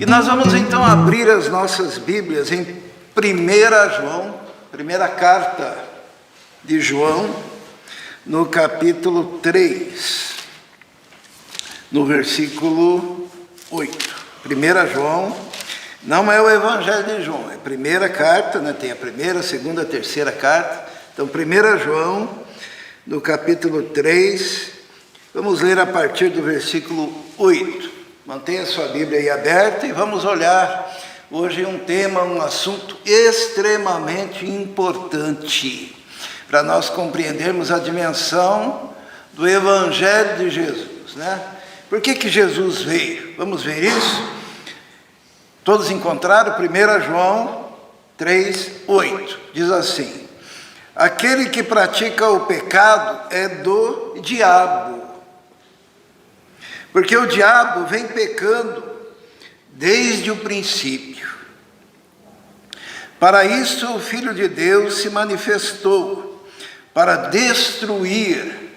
nós vamos então abrir as nossas Bíblias em 1 João, primeira carta de João, no capítulo 3, no versículo 8. 1 João, não é o Evangelho de João, é a primeira carta, né? Tem a primeira, a segunda, a terceira carta. Então, 1 João, no capítulo 3, vamos ler a partir do versículo 8. Mantenha sua Bíblia aí aberta e vamos olhar hoje um tema, um assunto extremamente importante para nós compreendermos a dimensão do Evangelho de Jesus, né? Por que Jesus veio? Vamos ver isso? Todos encontraram? 1 João 3, 8, diz assim: aquele que pratica o pecado é do diabo, porque o diabo vem pecando desde o princípio. Para isso o Filho de Deus se manifestou, para destruir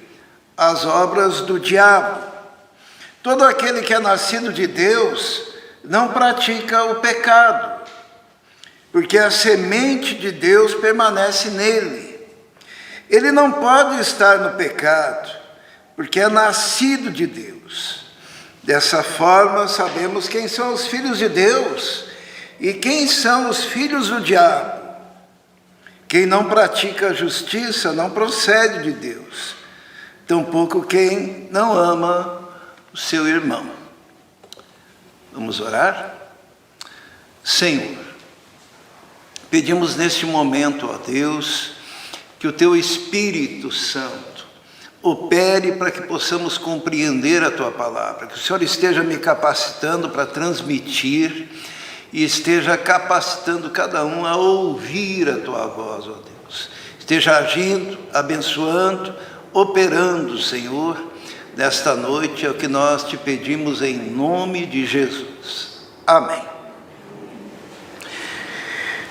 as obras do diabo. Todo aquele que é nascido de Deus não pratica o pecado, porque a semente de Deus permanece nele. Ele não pode estar no pecado, porque é nascido de Deus. Dessa forma, sabemos quem são os filhos de Deus e quem são os filhos do diabo. Quem não pratica a justiça não procede de Deus, tampouco quem não ama o seu irmão. Vamos orar? Senhor, pedimos neste momento, ó Deus, que o Teu Espírito Santo opere para que possamos compreender a Tua palavra, que o Senhor esteja me capacitando para transmitir e esteja capacitando cada um a ouvir a Tua voz, ó Deus. Esteja agindo, abençoando, operando, Senhor, nesta noite, é o que nós te pedimos em nome de Jesus. Amém.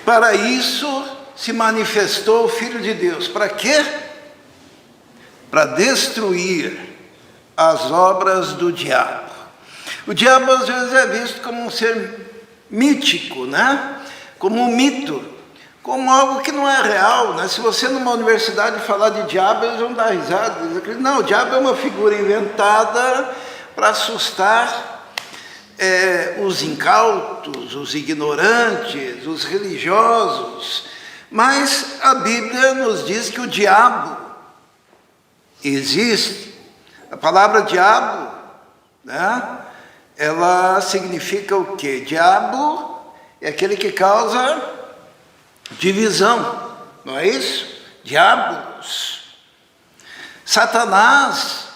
Para isso se manifestou o Filho de Deus. Para quê? Para destruir as obras do diabo. O diabo às vezes é visto como um ser mítico, né? Como um mito, como algo que não é real, né? Se você numa universidade falar de diabo, eles vão dar risada. Eles acreditam, não, o diabo é uma figura inventada para assustar os incautos, os ignorantes, os religiosos. Mas a Bíblia nos diz que o diabo existe. A palavra diabo, né? Ela significa o quê? Diabo é aquele que causa divisão, não é isso? Diabos. Satanás,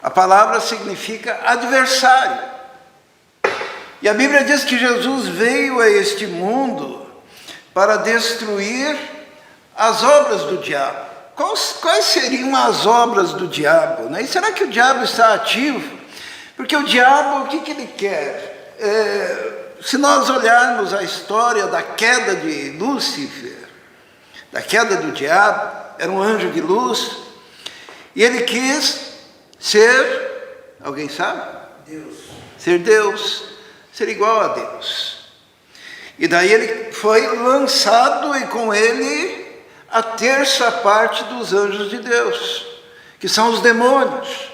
a palavra significa adversário. E a Bíblia diz que Jesus veio a este mundo para destruir as obras do diabo. Quais seriam as obras do diabo, né? E será que o diabo está ativo? Porque o diabo, o que ele quer? Se nós olharmos a história da queda de Lúcifer, da queda do diabo, era um anjo de luz, e ele quis ser, alguém sabe? Deus. Ser Deus, ser igual a Deus. E daí ele foi lançado e com ele a terça parte dos anjos de Deus, que são os demônios,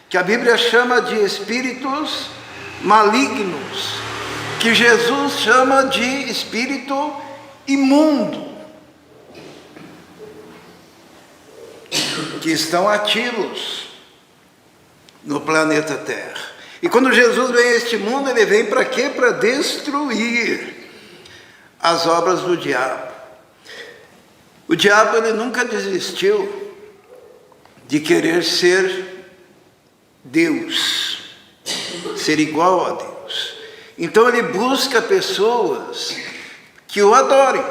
que a Bíblia chama de espíritos malignos, que Jesus chama de espírito imundo, que estão ativos no planeta Terra. E quando Jesus vem a este mundo, ele vem para quê? Para destruir as obras do diabo. O diabo, ele nunca desistiu de querer ser Deus, ser igual a Deus. Então ele busca pessoas que o adorem.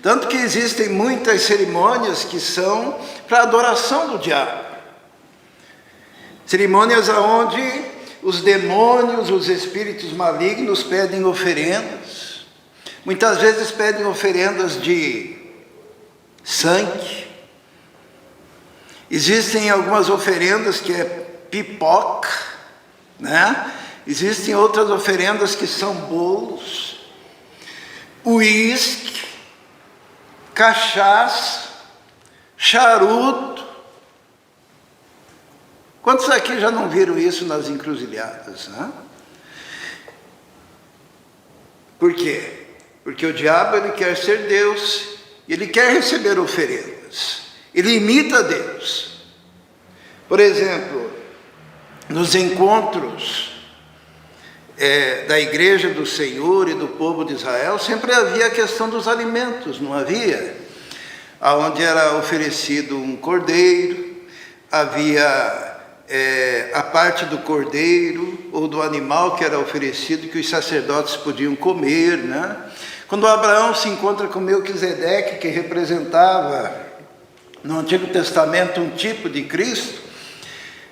Tanto que existem muitas cerimônias que são para adoração do diabo. Cerimônias onde os demônios, os espíritos malignos pedem oferendas. Muitas vezes pedem oferendas de sangue. Existem algumas oferendas que é pipoca, né? Existem outras oferendas que são bolos, uísque, cachaça, charuto. Quantos aqui já não viram isso nas encruzilhadas, né? Por quê? Porque o diabo, ele quer ser Deus, ele quer receber oferendas, ele imita Deus. Por exemplo, nos encontros da igreja do Senhor e do povo de Israel, sempre havia a questão dos alimentos, não havia? Onde era oferecido um cordeiro, havia a parte do cordeiro ou do animal que era oferecido, que os sacerdotes podiam comer, né? Quando Abraão se encontra com Melquisedeque, que representava no Antigo Testamento um tipo de Cristo,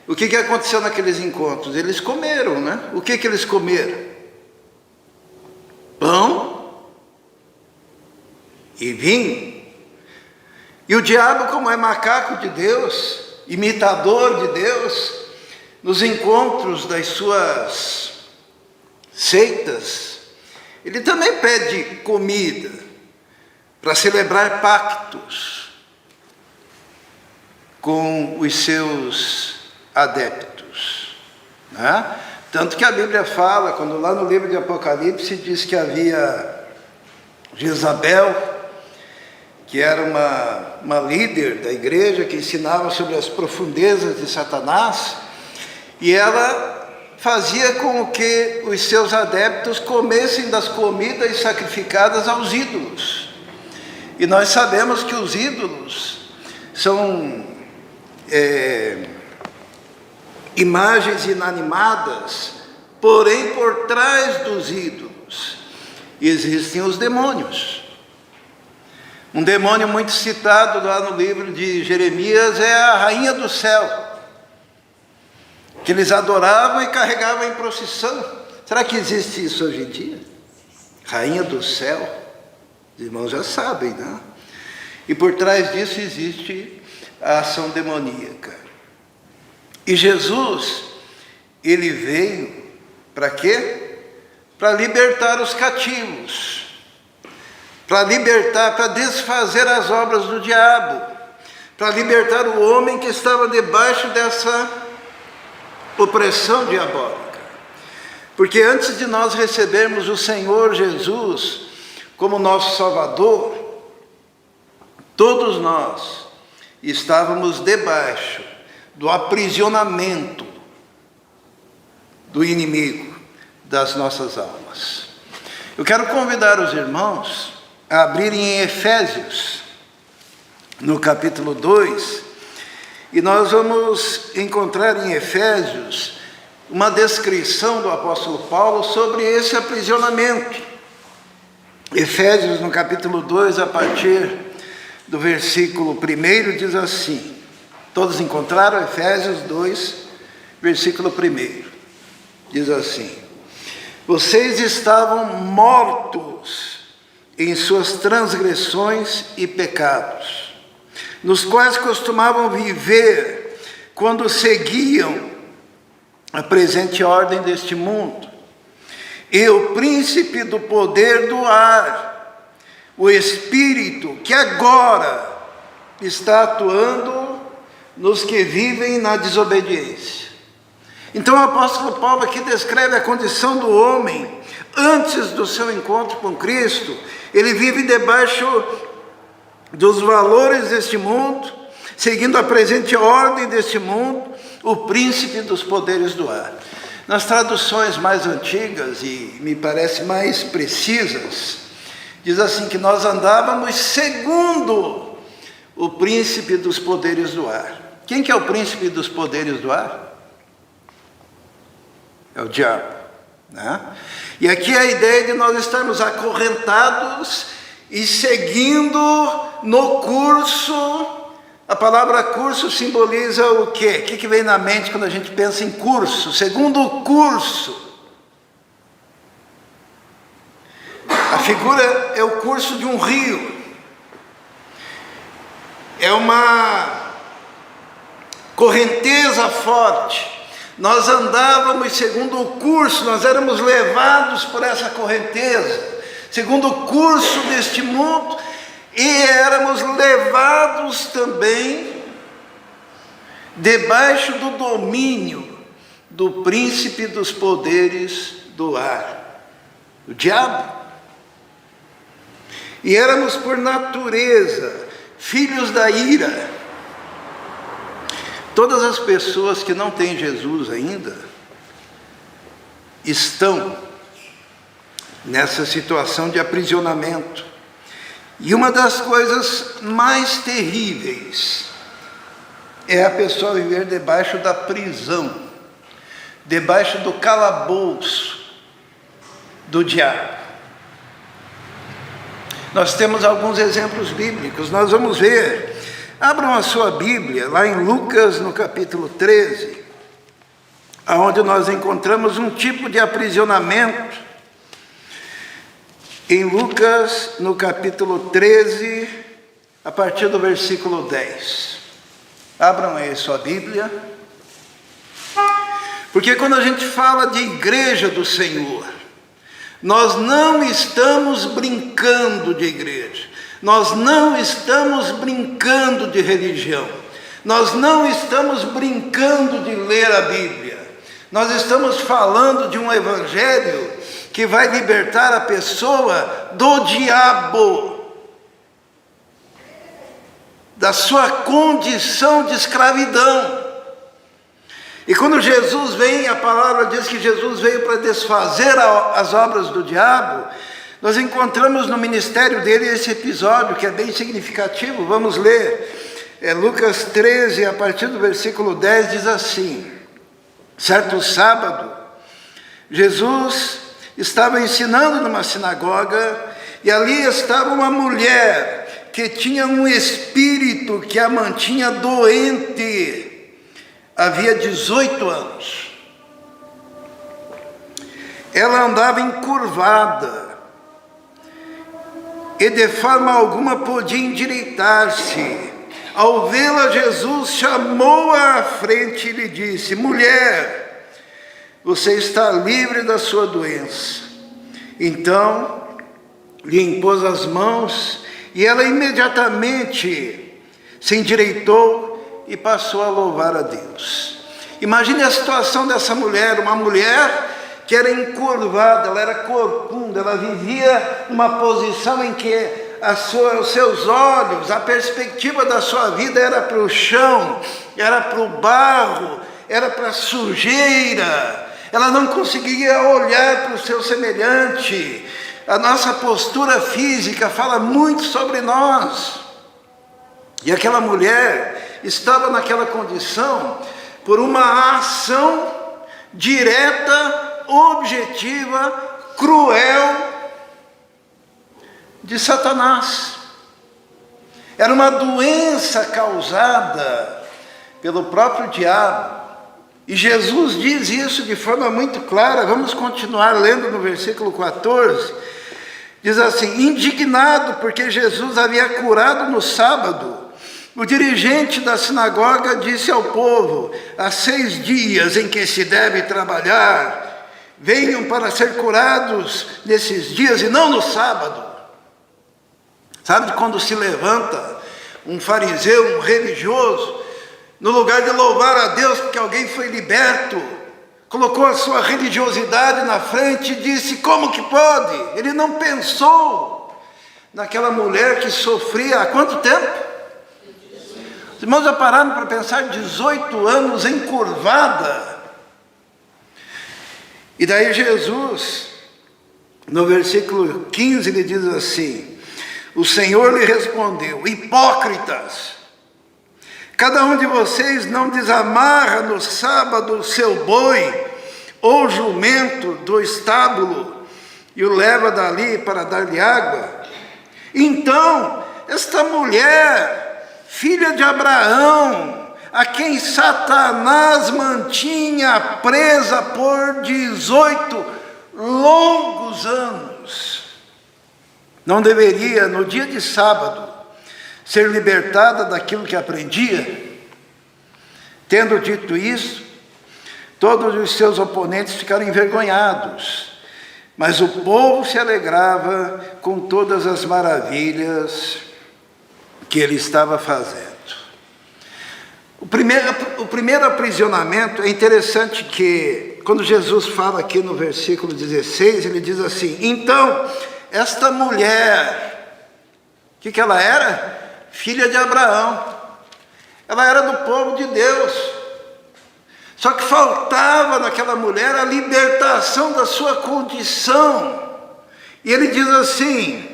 o que aconteceu naqueles encontros? Eles comeram, né? O que eles comeram? Pão e vinho. E o diabo, como é macaco de Deus, imitador de Deus, nos encontros das suas seitas, ele também pede comida para celebrar pactos com os seus adeptos, né? Tanto que a Bíblia fala, quando lá no livro de Apocalipse diz que havia Jezabel, que era uma líder da igreja, que ensinava sobre as profundezas de Satanás, e ela fazia com que os seus adeptos comessem das comidas sacrificadas aos ídolos. E nós sabemos que os ídolos são imagens inanimadas, porém por trás dos ídolos existem os demônios. Um demônio muito citado lá no livro de Jeremias é a rainha do céu, que eles adoravam e carregavam em procissão. Será que existe isso hoje em dia? Rainha do céu? Os irmãos já sabem, né? E por trás disso existe a ação demoníaca. E Jesus, ele veio para quê? Para libertar os cativos, para libertar, para desfazer as obras do diabo, para libertar o homem que estava debaixo dessa opressão diabólica. Porque antes de nós recebermos o Senhor Jesus como nosso Salvador, todos nós estávamos debaixo do aprisionamento do inimigo das nossas almas. Eu quero convidar os irmãos a abrirem em Efésios, no capítulo 2, e nós vamos encontrar em Efésios uma descrição do apóstolo Paulo sobre esse aprisionamento. Efésios, no capítulo 2, a partir do versículo 1, diz assim, todos encontraram? Efésios 2, versículo 1, diz assim: vocês estavam mortos em suas transgressões e pecados, nos quais costumavam viver quando seguiam a presente ordem deste mundo, e o príncipe do poder do ar, o espírito que agora está atuando nos que vivem na desobediência. Então o apóstolo Paulo aqui descreve a condição do homem antes do seu encontro com Cristo. Ele vive debaixo dos valores deste mundo, seguindo a presente ordem deste mundo, o príncipe dos poderes do ar. Nas traduções mais antigas e me parece mais precisas, diz assim que nós andávamos segundo o príncipe dos poderes do ar. Quem que é o príncipe dos poderes do ar? É o diabo, né? E aqui a ideia de nós estarmos acorrentados e seguindo no curso. A palavra curso simboliza o quê? O que vem na mente quando a gente pensa em curso? Segundo o curso. A figura é o curso de um rio. É uma correnteza forte. Nós andávamos segundo o curso, nós éramos levados por essa correnteza, segundo o curso deste mundo, e éramos levados também debaixo do domínio do príncipe dos poderes do ar, o diabo. E éramos por natureza filhos da ira. Todas as pessoas que não têm Jesus ainda estão nessa situação de aprisionamento. E uma das coisas mais terríveis é a pessoa viver debaixo da prisão, debaixo do calabouço do diabo. Nós temos alguns exemplos bíblicos, nós vamos ver. Abram a sua Bíblia, lá em Lucas, no capítulo 13, onde nós encontramos um tipo de aprisionamento. Em Lucas, no capítulo 13, a partir do versículo 10. Abram aí sua Bíblia. Porque quando a gente fala de igreja do Senhor, nós não estamos brincando de igreja. Nós não estamos brincando de religião. Nós não estamos brincando de ler a Bíblia. Nós estamos falando de um evangelho que vai libertar a pessoa do diabo, da sua condição de escravidão. E quando Jesus vem, a palavra diz que Jesus veio para desfazer as obras do diabo. Nós encontramos no ministério dele esse episódio que é bem significativo. Vamos ler. Lucas 13, a partir do versículo 10, diz assim: certo sábado, Jesus estava ensinando numa sinagoga, e ali estava uma mulher que tinha um espírito que a mantinha doente, havia 18 anos. Ela andava encurvada, e de forma alguma podia endireitar-se. Ao vê-la, Jesus chamou-a à frente e lhe disse: mulher, você está livre da sua doença. Então, lhe impôs as mãos, e ela imediatamente se endireitou e passou a louvar a Deus. Imagine a situação dessa mulher, uma mulher que era encurvada, ela era corcunda, ela vivia numa posição em que os seus olhos, a perspectiva da sua vida era para o chão, era para o barro, era para a sujeira. Ela não conseguia olhar para o seu semelhante. A nossa postura física fala muito sobre nós. E aquela mulher estava naquela condição por uma ação direta, objetiva, cruel de Satanás. Era uma doença causada pelo próprio diabo. E Jesus diz isso de forma muito clara. Vamos continuar lendo no versículo 14. Diz assim: indignado porque Jesus havia curado no sábado, o dirigente da sinagoga disse ao povo: há 6 dias em que se deve trabalhar, venham para ser curados nesses dias e não no sábado. Sabe quando se levanta um fariseu, um religioso, no lugar de louvar a Deus porque alguém foi liberto, colocou a sua religiosidade na frente e disse: como que pode? Ele não pensou naquela mulher que sofria há quanto tempo? Os irmãos já pararam para pensar? 18 anos encurvada. E daí Jesus, no versículo 15, ele diz assim: o Senhor lhe respondeu: hipócritas, cada um de vocês não desamarra no sábado o seu boi ou jumento do estábulo e o leva dali para dar-lhe água? Então, esta mulher, filha de Abraão, a quem Satanás mantinha presa por 18 longos anos, não deveria, no dia de sábado, ser libertada daquilo que aprendia? Tendo dito isso, Todos os seus oponentes ficaram envergonhados, mas o povo se alegrava com todas as maravilhas que ele estava fazendo. O primeiro aprisionamento, é interessante que, quando Jesus fala aqui no versículo 16, ele diz assim: então, esta mulher, o que ela era? Filha de Abraão. Ela era do povo de Deus. Só que faltava naquela mulher a libertação da sua condição. E ele diz assim: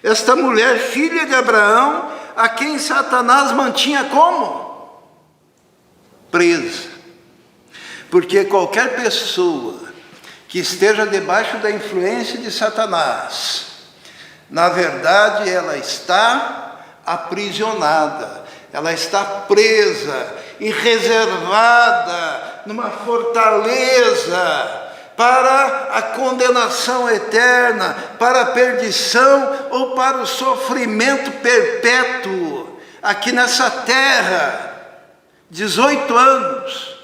esta mulher, filha de Abraão, a quem Satanás mantinha como? Presa. Porque qualquer pessoa que esteja debaixo da influência de Satanás, na verdade ela está aprisionada, ela está presa e reservada numa fortaleza para a condenação eterna, para a perdição ou para o sofrimento perpétuo aqui nessa terra. 18 anos.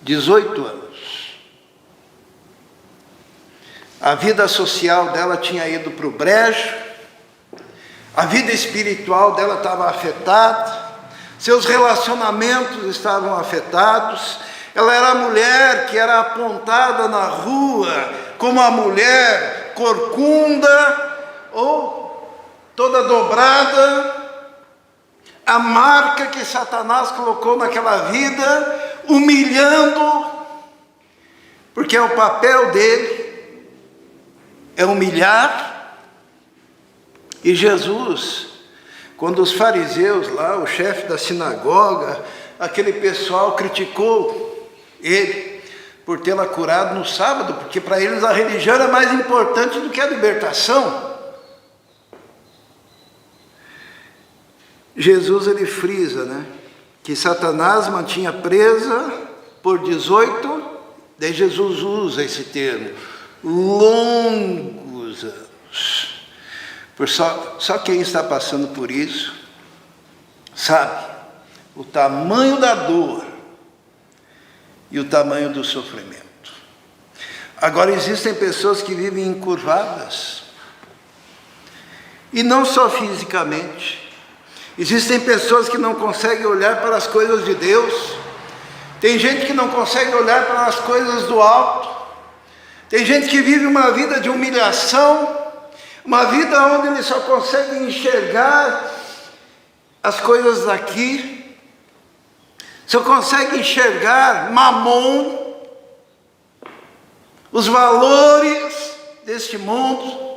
18 anos. A vida social dela tinha ido para o brejo, a vida espiritual dela estava afetada, seus relacionamentos estavam afetados. Ela era a mulher que era apontada na rua como a mulher corcunda ou toda dobrada, a marca que Satanás colocou naquela vida, humilhando, porque o papel dele é humilhar. E Jesus, quando os fariseus lá, o chefe da sinagoga, aquele pessoal criticou ele por tê-la curado no sábado, porque para eles a religião era mais importante do que a libertação. Jesus, ele frisa, que Satanás mantinha presa por 18, daí Jesus usa esse termo, longos anos. Só quem está passando por isso sabe o tamanho da dor e o tamanho do sofrimento. Agora, existem pessoas que vivem encurvadas, e não só fisicamente. Existem pessoas que não conseguem olhar para as coisas de Deus. Tem gente que não consegue olhar para as coisas do alto. Tem gente que vive uma vida de humilhação, uma vida onde ele só consegue enxergar as coisas daqui, só consegue enxergar mamon, os valores deste mundo.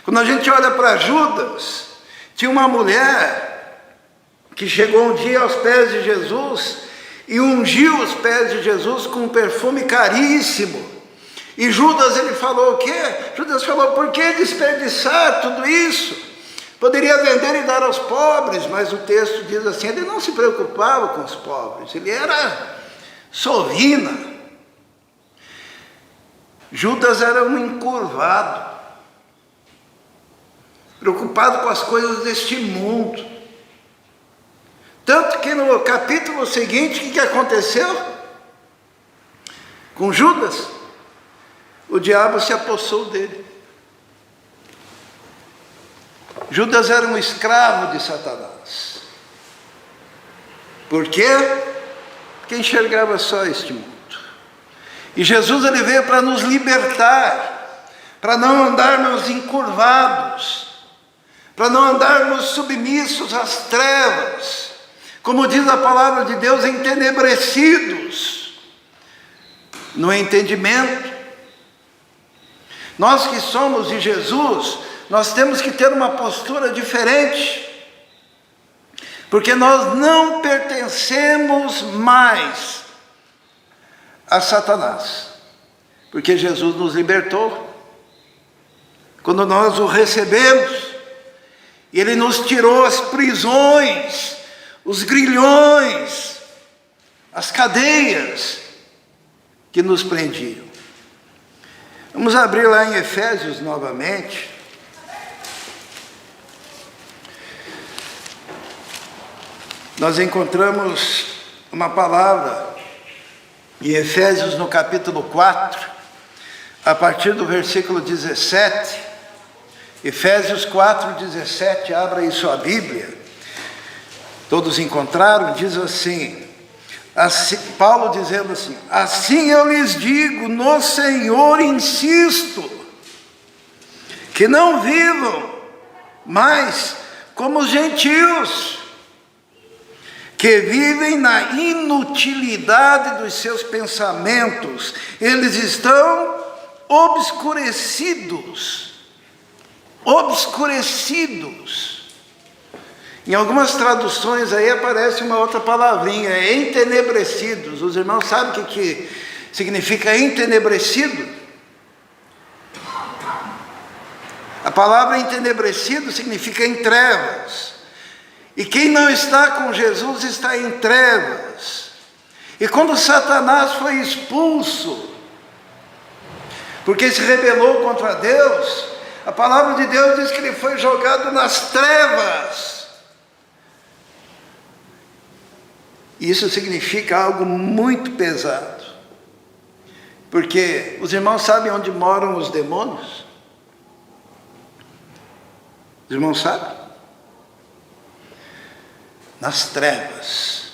Quando a gente olha para Judas, tinha uma mulher que chegou um dia aos pés de Jesus e ungiu os pés de Jesus com um perfume caríssimo. E Judas, ele falou o quê? Judas falou: por que desperdiçar tudo isso? Poderia vender e dar aos pobres. Mas o texto diz assim, ele não se preocupava com os pobres, ele era sovina. Judas era um encurvado, preocupado com as coisas deste mundo. Tanto que no capítulo seguinte, o que aconteceu com Judas? O diabo se apossou dele. Judas era um escravo de Satanás. Por quê? Porque enxergava só este mundo. E Jesus, ele veio para nos libertar, para não andarmos encurvados, para não andarmos submissos às trevas, como diz a palavra de Deus, entenebrecidos no entendimento. Nós que somos de Jesus, nós temos que ter uma postura diferente, porque nós não pertencemos mais a Satanás, porque Jesus nos libertou. Quando nós o recebemos, ele nos tirou as prisões, os grilhões, as cadeias que nos prendiam. Vamos abrir lá em Efésios novamente. Nós encontramos uma palavra em Efésios no capítulo 4, a partir do versículo 17, Efésios 4, 17, abra aí sua Bíblia, todos encontraram, diz assim, Paulo dizendo assim, assim eu lhes digo, no Senhor insisto, que não vivam mais como os gentios, que vivem na inutilidade dos seus pensamentos, eles estão obscurecidos. Em algumas traduções aí aparece uma outra palavrinha, entenebrecidos. Os irmãos sabem o que significa entenebrecido? A palavra entenebrecido significa em trevas. E quem não está com Jesus está em trevas. E quando Satanás foi expulso, porque se rebelou contra Deus, a palavra de Deus diz que ele foi jogado nas trevas. Isso significa algo muito pesado. Porque os irmãos sabem onde moram os demônios? Os irmãos sabem? Nas trevas,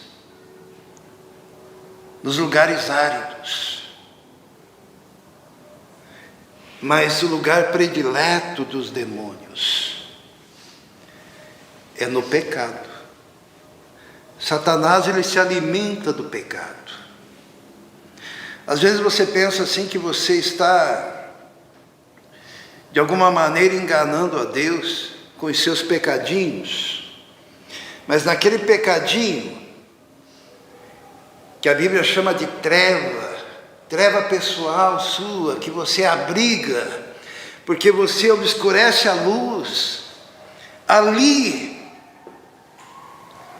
nos lugares áridos. Mas o lugar predileto dos demônios é no pecado. Satanás, ele se alimenta do pecado. Às vezes você pensa assim que você está, de alguma maneira, enganando a Deus com os seus pecadinhos. Mas naquele pecadinho, que a Bíblia chama de treva pessoal sua, que você abriga, porque você obscurece a luz, ali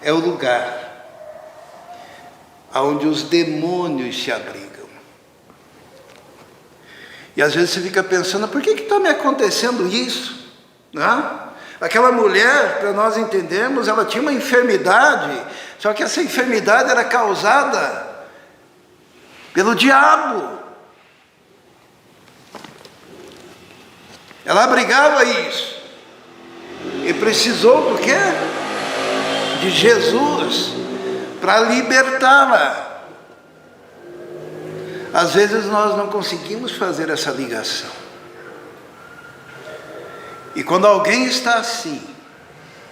é o lugar onde os demônios se abrigam. E às vezes você fica pensando, por que está me acontecendo isso? Não? Aquela mulher, para nós entendermos, ela tinha uma enfermidade, só que essa enfermidade era causada pelo diabo. Ela abrigava isso. E precisou do quê? De Jesus para libertá-la. Às vezes nós não conseguimos fazer essa ligação. E quando alguém está assim,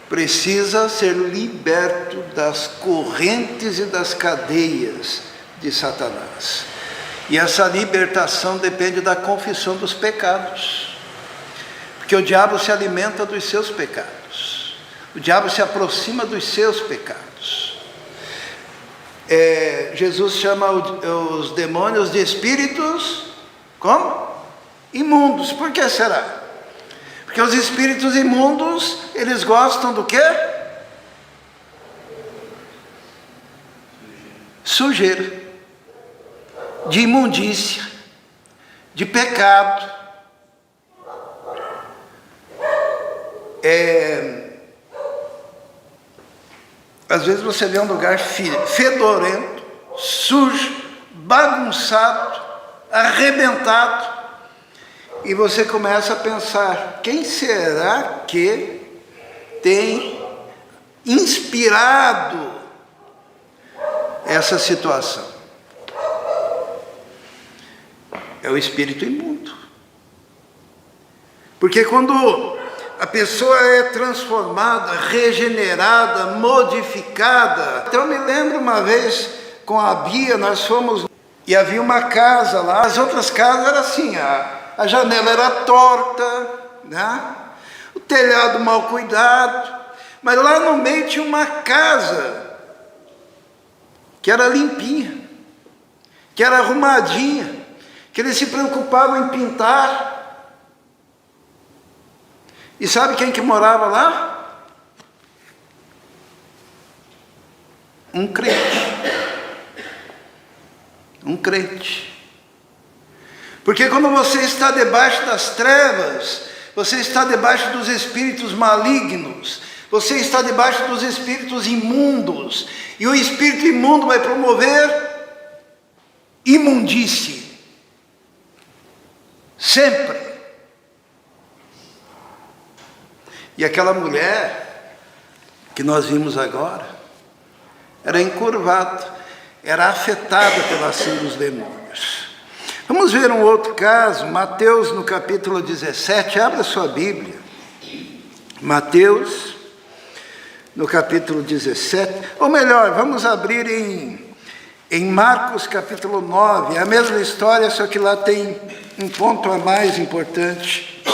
precisa ser liberto das correntes e das cadeias de Satanás. E essa libertação depende da confissão dos pecados. Porque o diabo se alimenta dos seus pecados. O diabo se aproxima dos seus pecados. Jesus chama os demônios de espíritos, como? Imundos. Por que será? Porque os espíritos imundos, eles gostam do quê? Sujeira, de imundícia, de pecado. Às vezes você vê um lugar fedorento, sujo, bagunçado, arrebentado, e você começa a pensar, quem será que tem inspirado essa situação? É o espírito imundo. Porque quando a pessoa é transformada, regenerada, modificada. Então eu me lembro uma vez com a Bia, nós fomos e havia uma casa lá. As outras casas eram assim, a janela era torta, né? O telhado mal cuidado, mas lá no meio tinha uma casa que era limpinha, que era arrumadinha, que eles se preocupavam em pintar. E sabe quem que morava lá? Um crente. Um crente. Porque quando você está debaixo das trevas, você está debaixo dos espíritos malignos, Você está debaixo dos espíritos imundos. E o espírito imundo vai promover imundície. Sempre. E aquela mulher que nós vimos agora, era encurvada, era afetada pela ação dos demônios. Vamos ver um outro caso, Mateus no capítulo 17, abra sua Bíblia. Mateus no capítulo 17, ou melhor, vamos abrir em Marcos capítulo 9, é a mesma história, só que lá tem um ponto a mais importante,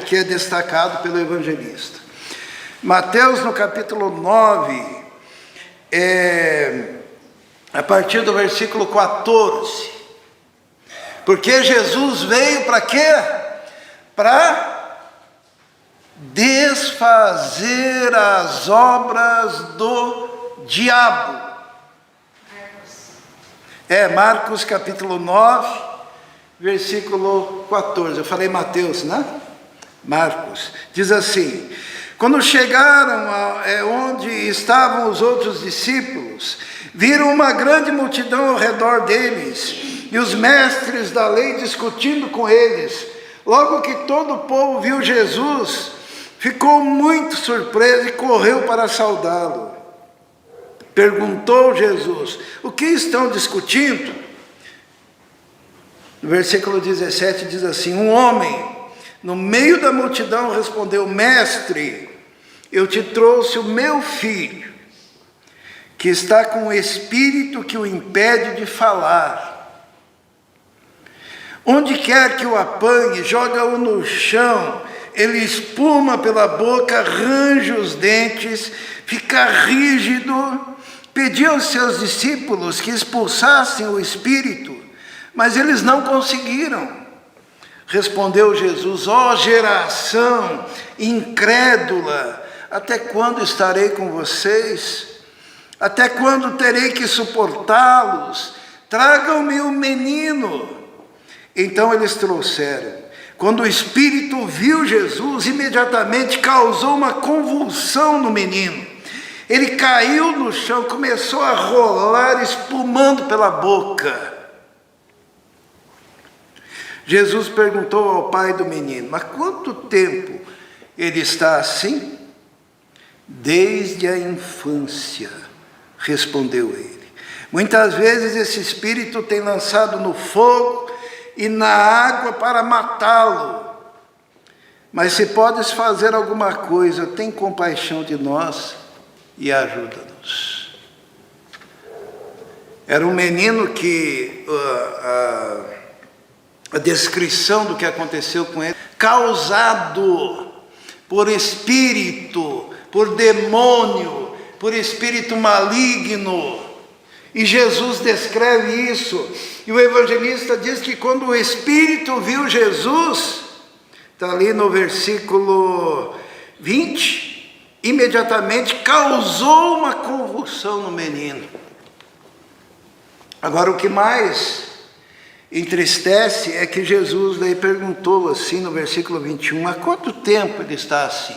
que é destacado pelo evangelista. Mateus no capítulo 9, a partir do versículo 14, porque Jesus veio para quê? Para desfazer as obras do diabo. Marcos capítulo 9, versículo 14. Eu falei Mateus, né? Marcos. Diz assim: quando chegaram onde estavam os outros discípulos, viram uma grande multidão ao redor deles, e os mestres da lei discutindo com eles. Logo que todo o povo viu Jesus, ficou muito surpreso e correu para saudá-lo. Perguntou Jesus: o que estão discutindo? No versículo 17 diz assim: um homem no meio da multidão respondeu: mestre, eu te trouxe o meu filho, que está com um espírito que o impede de falar. Onde quer que o apanhe, joga-o no chão, ele espuma pela boca, arranja os dentes, fica rígido. Pediu aos seus discípulos que expulsassem o espírito, mas eles não conseguiram. Respondeu Jesus: ó geração incrédula, até quando estarei com vocês? Até quando terei que suportá-los? Tragam-me o menino. Então eles trouxeram. Quando o espírito viu Jesus, imediatamente causou uma convulsão no menino. Ele caiu no chão, começou a rolar, espumando pela boca. Jesus perguntou ao pai do menino: há quanto tempo ele está assim? Desde a infância, respondeu ele. Muitas vezes esse espírito tem lançado no fogo e na água para matá-lo. Mas se podes fazer alguma coisa, tem compaixão de nós e ajuda-nos. Era um menino que a descrição do que aconteceu com ele, causado por espírito, por demônio, por espírito maligno. E Jesus descreve isso. E o evangelista diz que quando o espírito viu Jesus, está ali no versículo 20, imediatamente causou uma convulsão no menino. Agora, o que mais entristece é que Jesus daí perguntou assim no versículo 21, há quanto tempo ele está assim?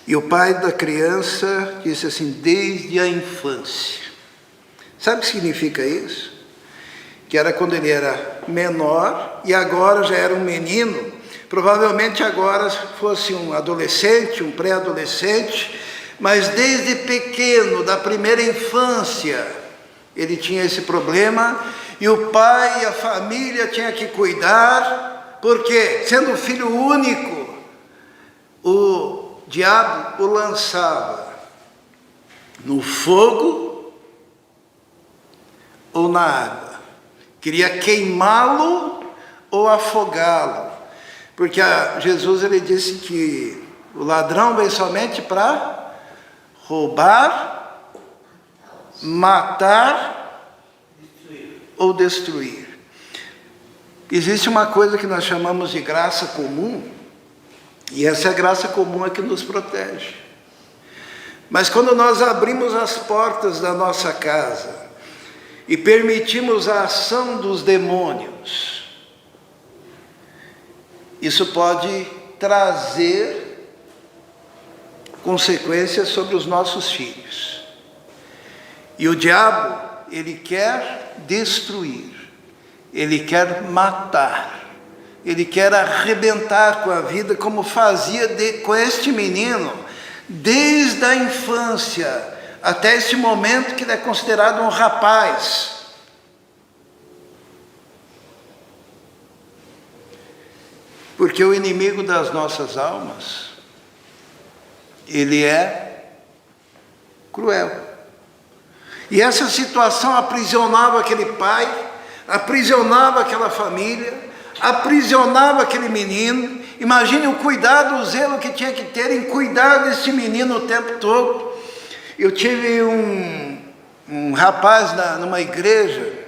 E o pai da criança disse assim: desde a infância. Sabe o que significa isso? Que era quando ele era menor e agora já era um menino. Provavelmente agora fosse um adolescente, um pré-adolescente, mas desde pequeno, da primeira infância, ele tinha esse problema e o pai e a família tinham que cuidar, porque sendo filho único, o diabo o lançava no fogo ou na água. Queria queimá-lo ou afogá-lo. Porque Jesus ele disse que o ladrão vem somente para roubar, matar ou destruir. Existe uma coisa que nós chamamos de graça comum, e essa graça comum é que nos protege. Mas quando nós abrimos as portas da nossa casa e permitimos a ação dos demônios, isso pode trazer consequências sobre os nossos filhos. E o diabo, ele quer destruir, ele quer matar, ele quer arrebentar com a vida, como fazia com este menino, desde a infância até esse momento que ele é considerado um rapaz. Porque o inimigo das nossas almas, ele é cruel. E essa situação aprisionava aquele pai, aprisionava aquela família, aprisionava aquele menino. Imagine o cuidado, o zelo que tinha que ter em cuidar desse menino o tempo todo. Eu tive um rapaz numa igreja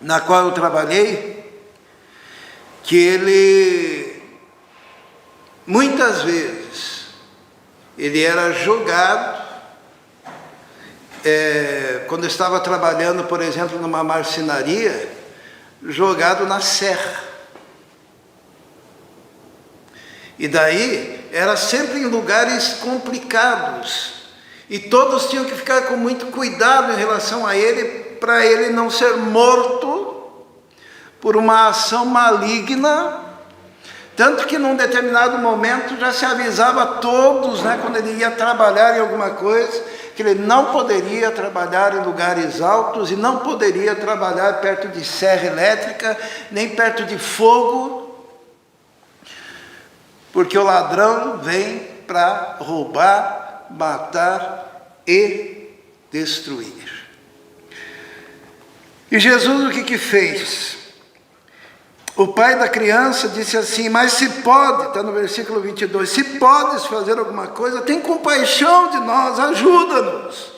na qual eu trabalhei, que ele, muitas vezes, ele era jogado, quando eu estava trabalhando, por exemplo, numa marcenaria, jogado na serra. E daí, era sempre em lugares complicados, e todos tinham que ficar com muito cuidado em relação a ele, para ele não ser morto por uma ação maligna. Tanto que num determinado momento já se avisava a todos, quando ele ia trabalhar em alguma coisa, que ele não poderia trabalhar em lugares altos e não poderia trabalhar perto de serra elétrica, nem perto de fogo, porque o ladrão vem para roubar, matar e destruir. E Jesus o que fez? O pai da criança disse assim: mas se pode, está no versículo 22, se podes fazer alguma coisa, tem compaixão de nós, ajuda-nos.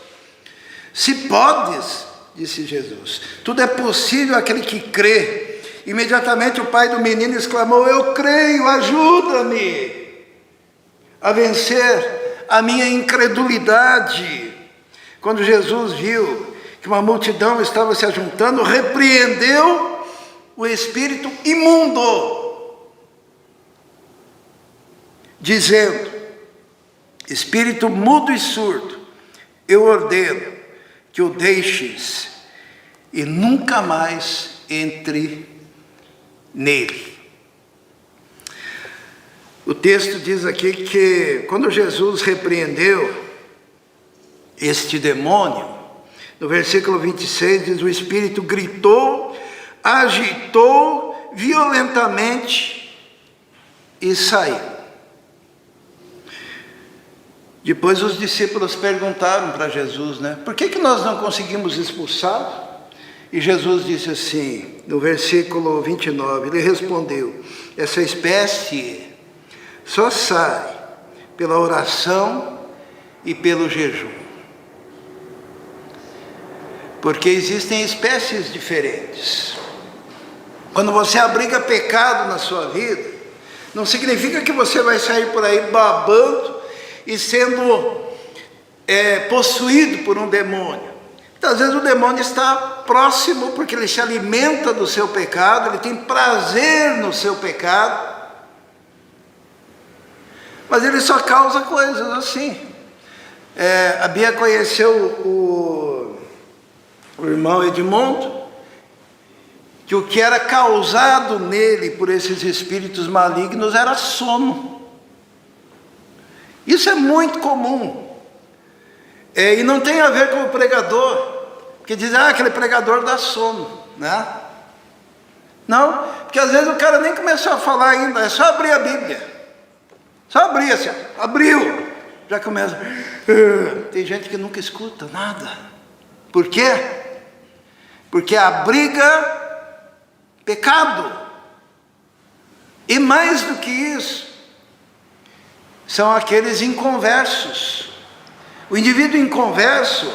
Se podes, disse Jesus, tudo é possível àquele que crê. Imediatamente o pai do menino exclamou: eu creio, ajuda-me a vencer a minha incredulidade. Quando Jesus viu que uma multidão estava se ajuntando, repreendeu o espírito imundo, dizendo: espírito mudo e surdo, eu ordeno que o deixes e nunca mais entre nele. O texto diz aqui que quando Jesus repreendeu este demônio, no versículo 26 diz: o espírito gritou, agitou violentamente e saiu. Depois os discípulos perguntaram para Jesus, por que nós não conseguimos expulsá-lo? E Jesus disse assim, no versículo 29, ele respondeu: essa espécie só sai pela oração e pelo jejum. Porque existem espécies diferentes. Quando você abriga pecado na sua vida, não significa que você vai sair por aí babando e sendo possuído por um demônio. Muitas vezes o demônio está próximo porque ele se alimenta do seu pecado, ele tem prazer no seu pecado, mas ele só causa coisas assim. A Bia conheceu o irmão Edmundo, que o que era causado nele por esses espíritos malignos era sono. Isso é muito comum. E não tem a ver com o pregador, que diz: aquele pregador dá sono, Não, porque às vezes o cara nem começou a falar ainda, é só abrir a Bíblia. Só abrir assim, abriu, já começa. Tem gente que nunca escuta nada. Por quê? Porque abriga pecado. E mais do que isso, são aqueles inconversos. O indivíduo inconverso,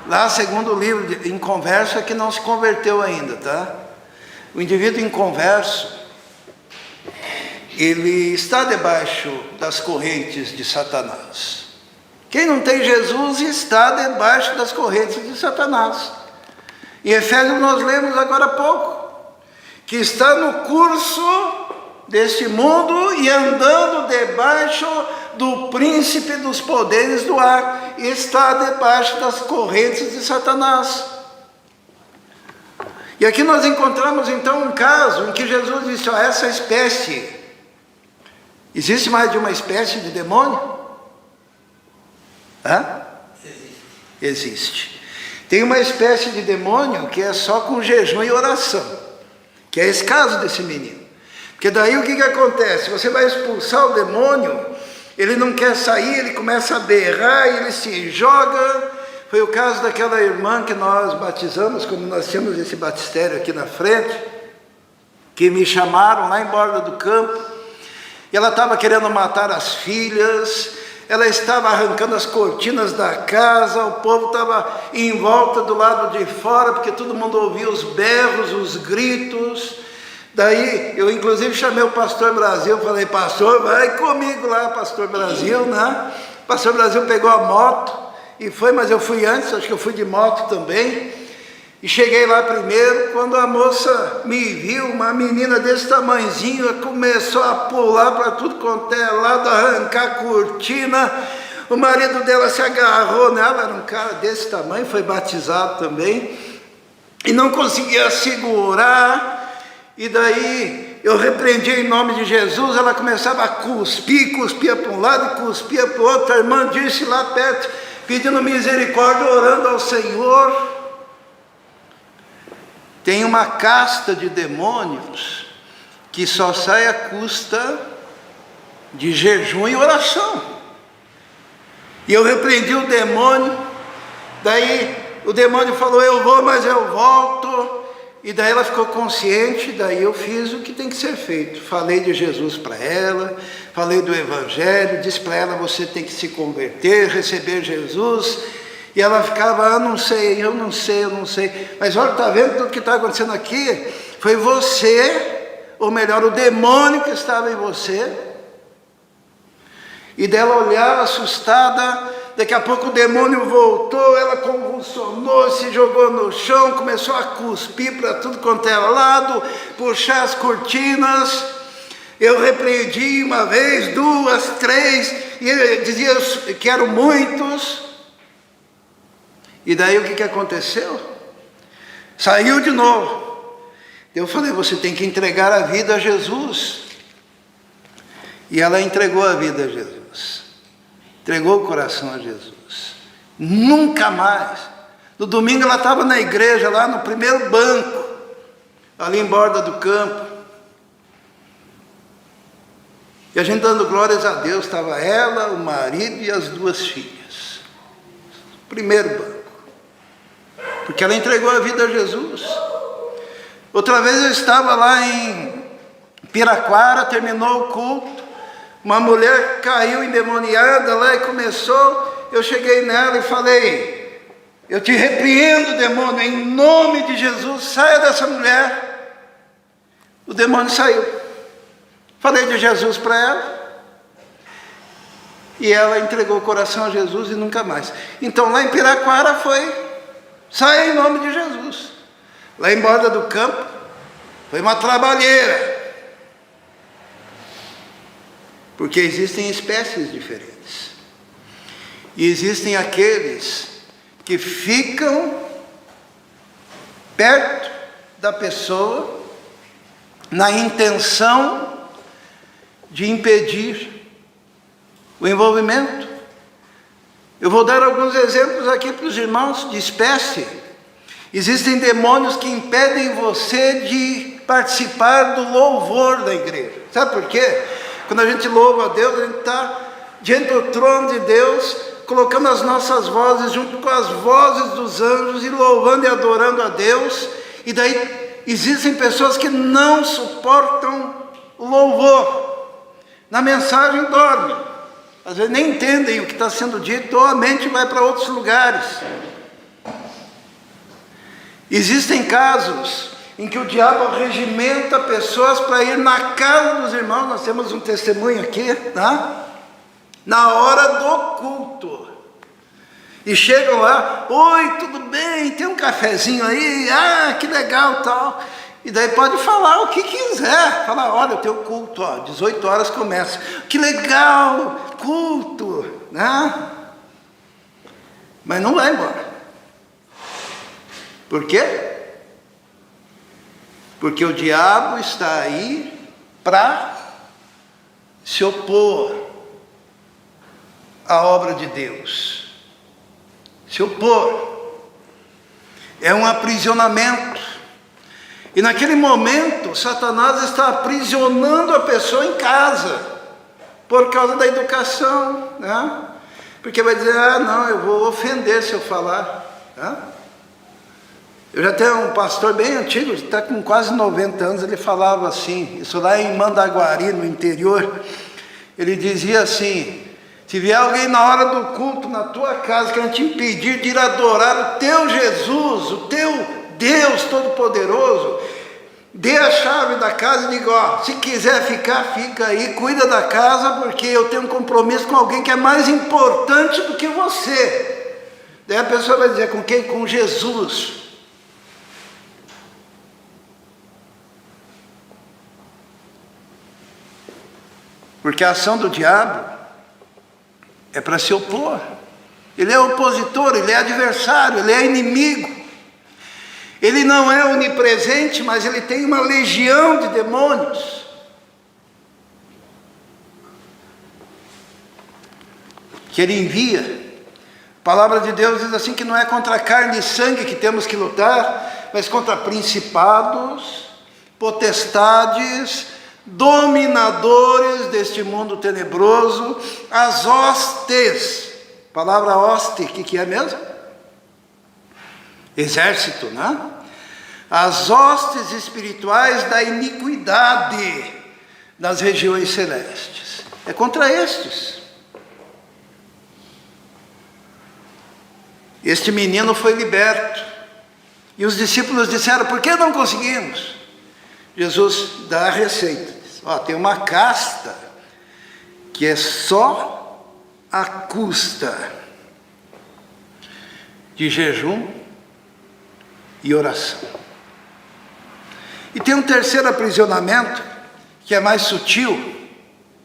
lá segundo o livro de inconverso, é que não se converteu ainda, tá? O indivíduo inconverso, ele está debaixo das correntes de Satanás. Quem não tem Jesus está debaixo das correntes de Satanás. Em Efésios nós lemos agora há pouco, que está no curso deste mundo e andando debaixo do príncipe dos poderes do ar, e está debaixo das correntes de Satanás. E aqui nós encontramos então um caso em que Jesus disse: essa espécie, existe mais de uma espécie de demônio? Existe. Tem uma espécie de demônio que é só com jejum e oração, que é esse caso desse menino. Porque daí o que acontece? Você vai expulsar o demônio, ele não quer sair, ele começa a berrar, ele se joga. Foi o caso daquela irmã que nós batizamos, quando nós tínhamos esse batistério aqui na frente, que me chamaram lá em Borda do Campo, e ela estava querendo matar as filhas, ela estava arrancando as cortinas da casa, o povo estava em volta do lado de fora, porque todo mundo ouvia os berros, os gritos. Daí eu inclusive chamei o pastor Brasil, falei: pastor, vai comigo lá, pastor Brasil, né? O pastor Brasil pegou a moto e foi, mas eu fui antes, acho que eu fui de moto também, e cheguei lá primeiro. Quando a moça me viu, uma menina desse tamanhozinho, começou a pular para tudo quanto é lado, arrancar a cortina. O marido dela se agarrou nela, era um cara desse tamanho, foi batizado também, e não conseguia segurar. E daí eu repreendi em nome de Jesus, ela começava a cuspia para um lado e cuspia para o outro. A irmã disse lá perto, pedindo misericórdia, orando ao Senhor. Tem uma casta de demônios que só sai à custa de jejum e oração. E eu repreendi o demônio, daí o demônio falou: eu vou, mas eu volto. E daí ela ficou consciente, daí eu fiz o que tem que ser feito. Falei de Jesus para ela, falei do Evangelho, disse para ela: você tem que se converter, receber Jesus. E ela ficava: eu não sei. Mas olha, está vendo tudo que está acontecendo aqui? Foi você, ou melhor, o demônio que estava em você. E dela olhava assustada. Daqui a pouco o demônio voltou, ela convulsionou, se jogou no chão, começou a cuspir para tudo quanto era lado, puxar as cortinas. Eu repreendi uma vez, duas, três, e ele dizia que eram muitos. E daí o que aconteceu? Saiu de novo. Eu falei: você tem que entregar a vida a Jesus. E ela entregou a vida a Jesus. Entregou o coração a Jesus. Nunca mais. No domingo ela estava na igreja, lá no primeiro banco, ali em Borda do Campo. E a gente dando glórias a Deus, estava ela, o marido e as duas filhas. Primeiro banco. Porque ela entregou a vida a Jesus. Outra vez eu estava lá em Piraquara, terminou o culto. Uma mulher caiu endemoniada lá e começou. Eu cheguei nela e falei: eu te repreendo, demônio, em nome de Jesus, saia dessa mulher. O demônio saiu. Falei de Jesus para ela. E ela entregou o coração a Jesus e nunca mais. Então lá em Piraquara foi: saia em nome de Jesus. Lá em Borda do Campo foi uma trabalheira. Porque existem espécies diferentes. E existem aqueles que ficam perto da pessoa na intenção de impedir o envolvimento. Eu vou dar alguns exemplos aqui para os irmãos de espécie. Existem demônios que impedem você de participar do louvor da igreja. Sabe por quê? Quando a gente louva a Deus, a gente está diante do trono de Deus, colocando as nossas vozes junto com as vozes dos anjos e louvando e adorando a Deus. E daí existem pessoas que não suportam o louvor. Na mensagem dormem. Às vezes nem entendem o que está sendo dito, ou a mente vai para outros lugares. Existem casos em que o diabo regimenta pessoas para ir na casa dos irmãos. Nós temos um testemunho aqui, tá? Na hora do culto. E chegam lá: oi, tudo bem? Tem um cafezinho aí? Ah, que legal, tal. E daí pode falar o que quiser. Fala, olha, o teu culto, 18 horas começa. Que legal, culto, né? Mas não vai embora. Por quê? Porque o diabo está aí para se opor à obra de Deus. Se opor. É um aprisionamento. E naquele momento, Satanás está aprisionando a pessoa em casa, por causa da educação, né? Porque vai dizer, não, eu vou ofender se eu falar, né? Eu já tenho um pastor bem antigo, está com quase 90 anos, ele falava assim, isso lá em Mandaguari, no interior, ele dizia assim, se vier alguém na hora do culto na tua casa, querendo te impedir de ir adorar o teu Jesus, o teu Deus Todo-Poderoso, dê a chave da casa e diga, se quiser ficar, fica aí, cuida da casa, porque eu tenho um compromisso com alguém que é mais importante do que você. Daí a pessoa vai dizer, com quem? Com Jesus. Porque a ação do diabo é para se opor. Ele é opositor, ele é adversário, ele é inimigo. Ele não é onipresente, mas ele tem uma legião de demônios. Que ele envia. A palavra de Deus diz assim que não é contra carne e sangue que temos que lutar, mas contra principados, potestades, dominadores deste mundo tenebroso, as hostes. A palavra hoste, o que é mesmo? Exército, né? As hostes espirituais da iniquidade nas regiões celestes. É contra estes. Este menino foi liberto. E os discípulos disseram, por que não conseguimos? Jesus dá a receita. Tem uma casta que é só à custa de jejum e oração. E tem um terceiro aprisionamento, que é mais sutil.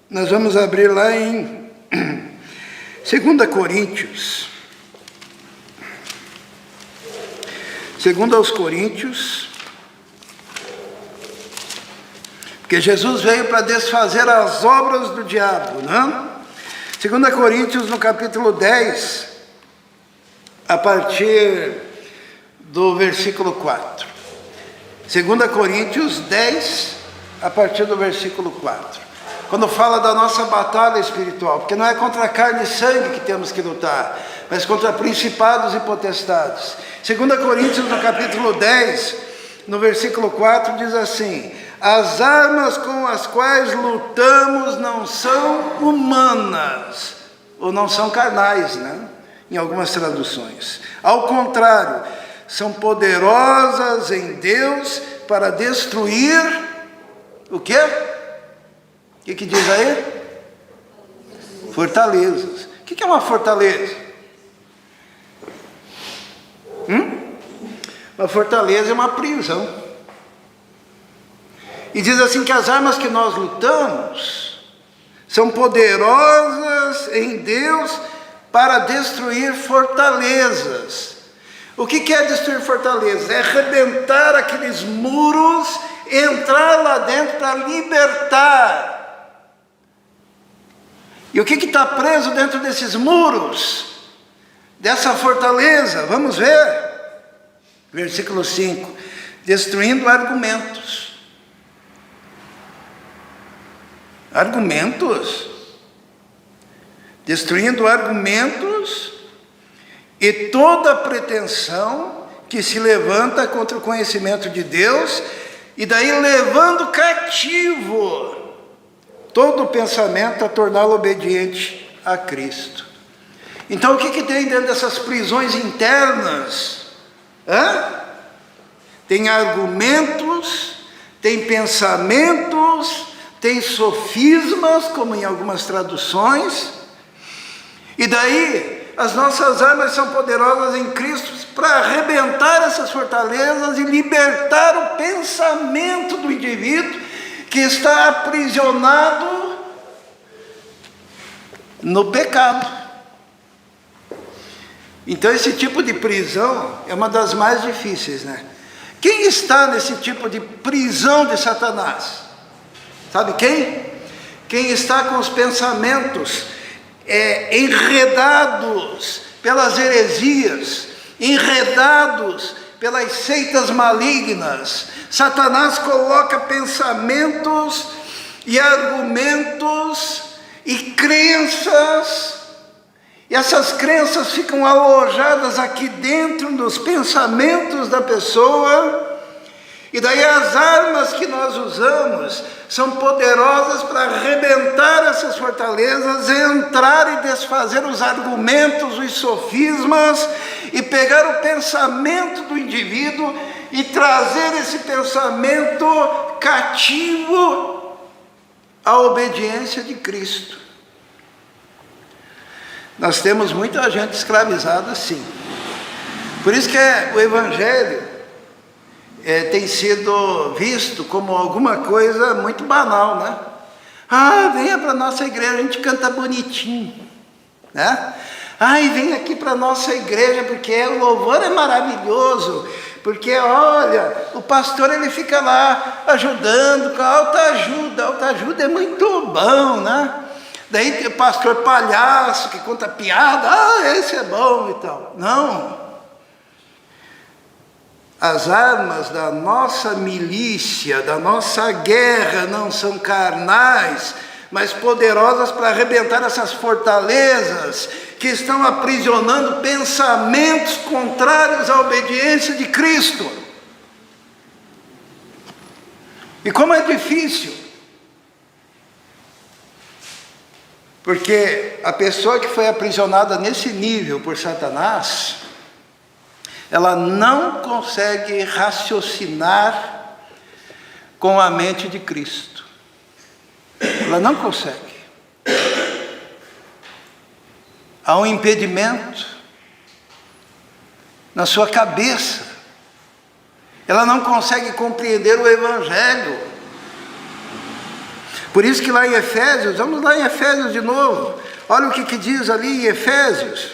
Nós vamos abrir lá em 2 Coríntios. 2 aos Coríntios. Porque Jesus veio para desfazer as obras do diabo, né? 2 Coríntios, no capítulo 10, a partir do versículo 4. 2 Coríntios 10, a partir do versículo 4. Quando fala da nossa batalha espiritual, porque não é contra carne e sangue que temos que lutar, mas contra principados e potestades. 2 Coríntios, no capítulo 10, no versículo 4, diz assim, as armas com as quais lutamos não são humanas, ou não são carnais, né? Em algumas traduções. Ao contrário, são poderosas em Deus para destruir o quê? O que diz aí? Fortalezas. O que é uma fortaleza? Uma fortaleza é uma prisão. E diz assim que as armas que nós lutamos são poderosas em Deus para destruir fortalezas. O que é destruir fortalezas? É arrebentar aqueles muros, entrar lá dentro para libertar. E o que está preso dentro desses muros? Dessa fortaleza? Vamos ver. Versículo 5. Destruindo argumentos. Argumentos? Destruindo argumentos e toda pretensão que se levanta contra o conhecimento de Deus, e daí levando cativo todo o pensamento a torná-lo obediente a Cristo. Então o que tem dentro dessas prisões internas? Tem argumentos, tem pensamentos, tem sofismas, como em algumas traduções, e daí as nossas armas são poderosas em Cristo para arrebentar essas fortalezas e libertar o pensamento do indivíduo que está aprisionado no pecado. Então esse tipo de prisão é uma das mais difíceis, né? Quem está nesse tipo de prisão de Satanás? Sabe quem? Quem está com os pensamentos enredados pelas heresias, enredados pelas seitas malignas. Satanás coloca pensamentos e argumentos e crenças, e essas crenças ficam alojadas aqui dentro dos pensamentos da pessoa, e daí as armas que nós usamos são poderosas para arrebentar essas fortalezas, entrar e desfazer os argumentos, os sofismas, e pegar o pensamento do indivíduo e trazer esse pensamento cativo à obediência de Cristo. Nós temos muita gente escravizada, sim. Por isso que o Evangelho tem sido visto como alguma coisa muito banal, né? Ah, venha para a nossa igreja, a gente canta bonitinho, né? Ai, vem aqui para a nossa igreja, porque o louvor é maravilhoso, porque, olha, o pastor ele fica lá ajudando com a autoajuda é muito bom, né? Daí tem o pastor palhaço que conta piada, esse é bom e tal. Não. As armas da nossa milícia, da nossa guerra não são carnais, mas poderosas para arrebentar essas fortalezas que estão aprisionando pensamentos contrários à obediência de Cristo. E como é difícil, porque a pessoa que foi aprisionada nesse nível por Satanás, ela não consegue raciocinar com a mente de Cristo. Ela não consegue. Há um impedimento na sua cabeça. Ela não consegue compreender o Evangelho. Por isso que lá em Efésios, vamos lá em Efésios de novo. Olha o que diz ali em Efésios.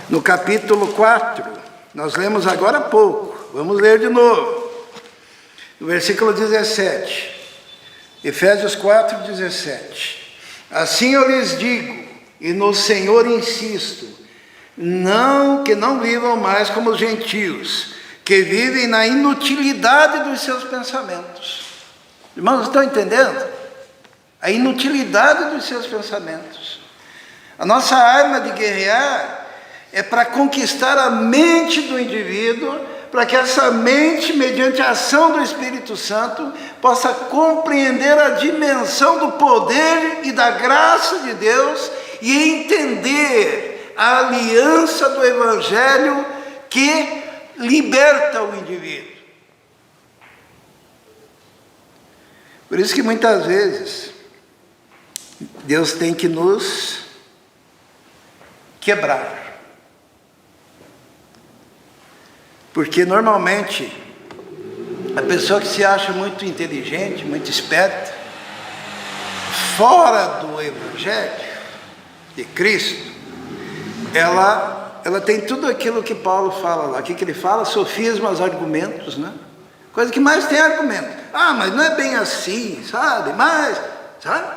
No capítulo 4, nós lemos agora há pouco, vamos ler de novo, no versículo 17, Efésios 4, 17, assim eu lhes digo, e no Senhor insisto, que não vivam mais como os gentios, que vivem na inutilidade dos seus pensamentos. Irmãos, estão entendendo? A inutilidade dos seus pensamentos. A nossa arma de guerrear é para conquistar a mente do indivíduo, para que essa mente, mediante a ação do Espírito Santo, possa compreender a dimensão do poder e da graça de Deus e entender a aliança do Evangelho que liberta o indivíduo. Por isso que muitas vezes Deus tem que nos quebrar. Porque normalmente a pessoa que se acha muito inteligente, muito esperta, fora do Evangelho de Cristo, ela tem tudo aquilo que Paulo fala lá. O que ele fala? Sofismas, argumentos, né? Coisa que mais tem argumento. Mas não é bem assim, sabe? Sabe?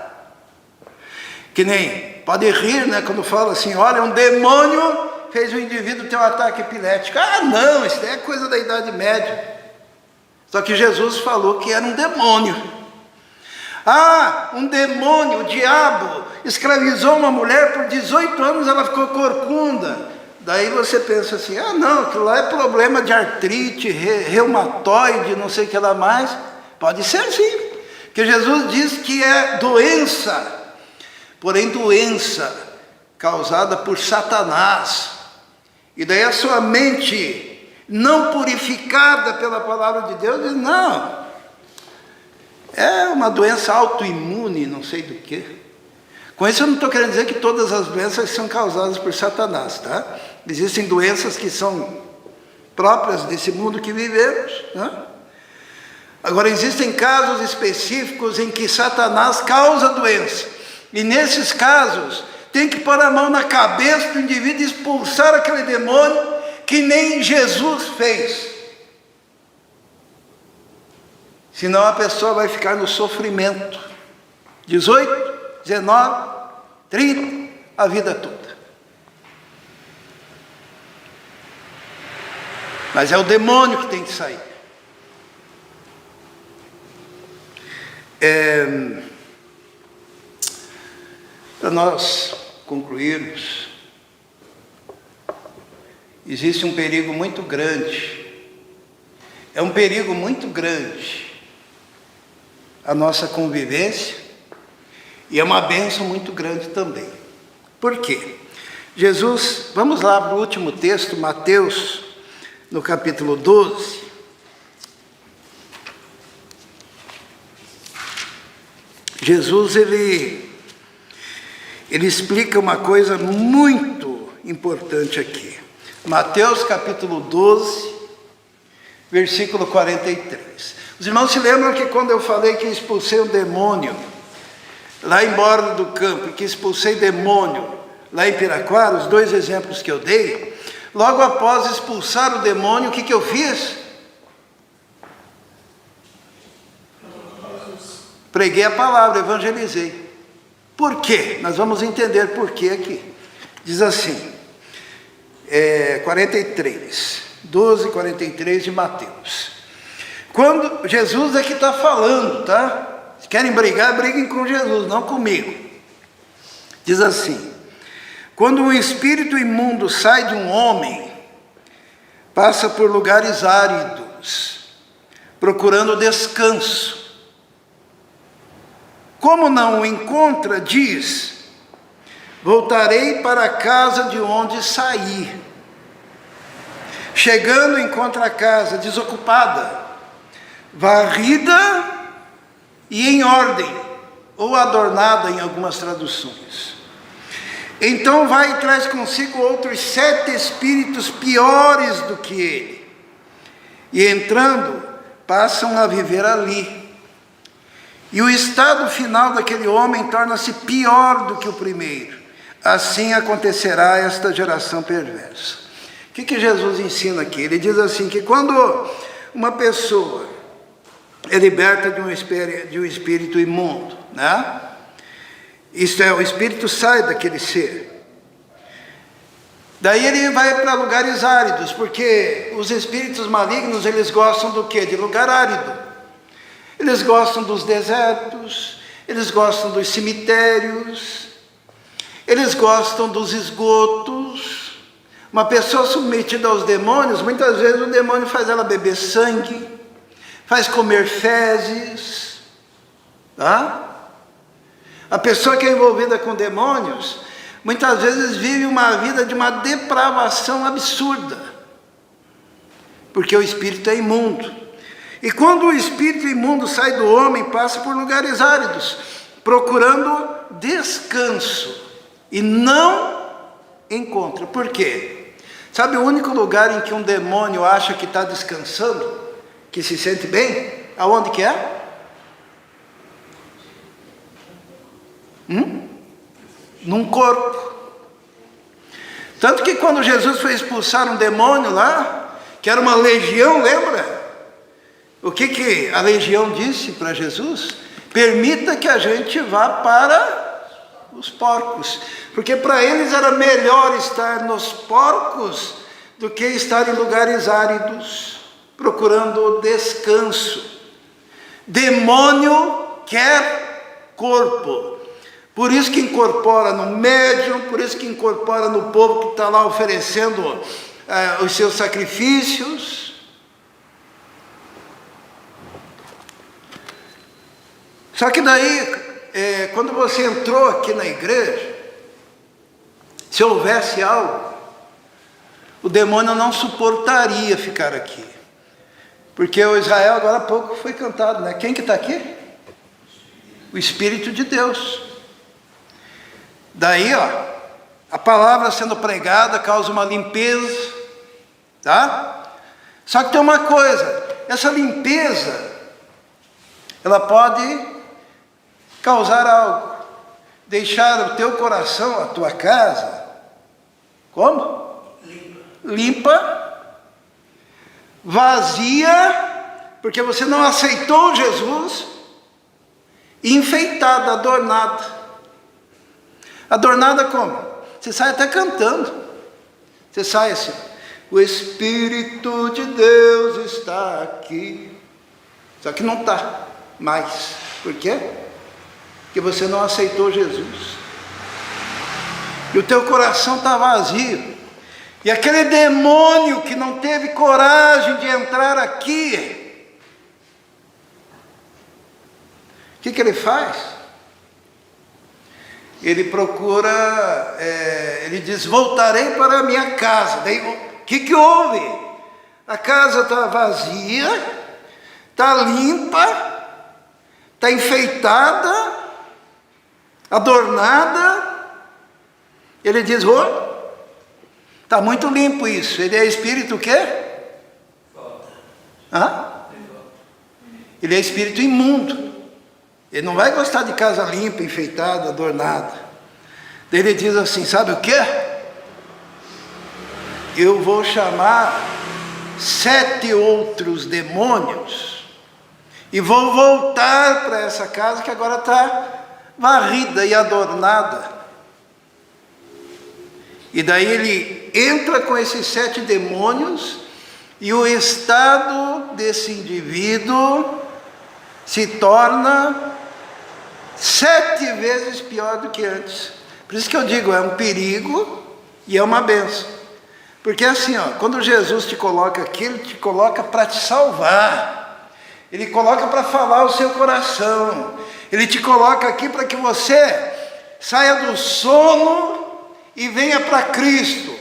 Que nem, pode rir, né? Quando fala assim, olha, um demônio fez o indivíduo ter um ataque epilético. Não, isso é coisa da Idade Média. Só que Jesus falou que era um demônio. Um demônio, o diabo, escravizou uma mulher por 18 anos, ela ficou corcunda. Daí você pensa assim, não, aquilo lá é problema de artrite, reumatoide, não sei o que lá mais. Pode ser sim, porque Jesus diz que é doença, porém doença causada por Satanás. E daí a sua mente, não purificada pela palavra de Deus, diz, não, é uma doença autoimune, não sei do que. Com isso eu não estou querendo dizer que todas as doenças são causadas por Satanás, tá? Existem doenças que são próprias desse mundo que vivemos, né? Agora, existem casos específicos em que Satanás causa doença, e nesses casos, tem que pôr a mão na cabeça do indivíduo e expulsar aquele demônio, que nem Jesus fez. Senão a pessoa vai ficar no sofrimento, 18, 19, 30, a vida toda. Mas é o demônio que tem que sair. Para nós concluirmos, existe um perigo muito grande. É um perigo muito grande a nossa convivência, e é uma bênção muito grande também. Por quê? Jesus, vamos lá para o último texto, Mateus, no capítulo 12. Jesus, ele explica uma coisa muito importante aqui. Mateus capítulo 12, versículo 43. Os irmãos se lembram que quando eu falei que expulsei um demônio lá em Borda do Campo, que expulsei demônio lá em Piraquara, os dois exemplos que eu dei, logo após expulsar o demônio, o que eu fiz? Preguei a palavra, evangelizei. Por quê? Nós vamos entender por quê aqui. Diz assim, 43, 12, 43 de Mateus. Quando Jesus é que está falando, tá? Se querem brigar, briguem com Jesus, não comigo. Diz assim, quando um espírito imundo sai de um homem, passa por lugares áridos, procurando descanso. Como não o encontra, diz, voltarei para a casa de onde saí. Chegando, encontra a casa desocupada, varrida e em ordem, ou adornada em algumas traduções. Então vai e traz consigo outros 7 espíritos piores do que ele, e entrando, passam a viver ali. E o estado final daquele homem torna-se pior do que o primeiro. Assim acontecerá a esta geração perversa. O que Jesus ensina aqui? Ele diz assim, que quando uma pessoa é liberta de um espírito imundo, né? Isto é, o espírito sai daquele ser. Daí ele vai para lugares áridos, porque os espíritos malignos, eles gostam do quê? De lugar árido. Eles gostam dos desertos, eles gostam dos cemitérios, eles gostam dos esgotos. Uma pessoa submetida aos demônios, muitas vezes o demônio faz ela beber sangue, faz comer fezes, tá? A pessoa que é envolvida com demônios, muitas vezes vive uma vida de uma depravação absurda, porque o espírito é imundo. E quando o espírito imundo sai do homem, passa por lugares áridos, procurando descanso, e não encontra. Por quê? Sabe o único lugar em que um demônio acha que está descansando, que se sente bem? Aonde que é? Num corpo. Tanto que quando Jesus foi expulsar um demônio lá, que era uma legião, lembra? O que a legião disse para Jesus? Permita que a gente vá para os porcos, porque para eles era melhor estar nos porcos do que estar em lugares áridos, procurando descanso. Demônio quer corpo, por isso que incorpora no médium, por isso que incorpora no povo que está lá oferecendo os seus sacrifícios. Só que daí, quando você entrou aqui na igreja, se houvesse algo, o demônio não suportaria ficar aqui. Porque o Israel agora há pouco foi cantado, né? Quem que está aqui? O Espírito de Deus. Daí, a palavra sendo pregada causa uma limpeza, tá? Só que tem uma coisa, essa limpeza, ela pode causar algo, deixar o teu coração, a tua casa, como? Limpa, vazia, porque você não aceitou Jesus, e enfeitada, adornada. Adornada como? Você sai até cantando, você sai assim, o Espírito de Deus está aqui, só que não está mais, por quê? Porque você não aceitou Jesus, e o teu coração está vazio, e aquele demônio que não teve coragem de entrar aqui, o que ele faz? Ele procura, ele diz, voltarei para a minha casa. Daí, o que houve? A casa está vazia, está limpa, está enfeitada, adornada. Ele diz, está muito limpo isso. Ele é espírito o quê? Ele é espírito imundo. Ele não vai gostar de casa limpa, enfeitada, adornada. Daí ele diz assim, sabe o quê? Eu vou chamar 7 outros demônios e vou voltar para essa casa que agora está varrida e adornada. E daí ele entra com esses 7 demônios e o estado desse indivíduo se torna 7 vezes pior do que antes. Por isso que eu digo, é um perigo e é uma bênção. Porque assim, quando Jesus te coloca aqui, Ele te coloca para te salvar. Ele coloca para falar o seu coração. Ele te coloca aqui para que você saia do sono e venha para Cristo.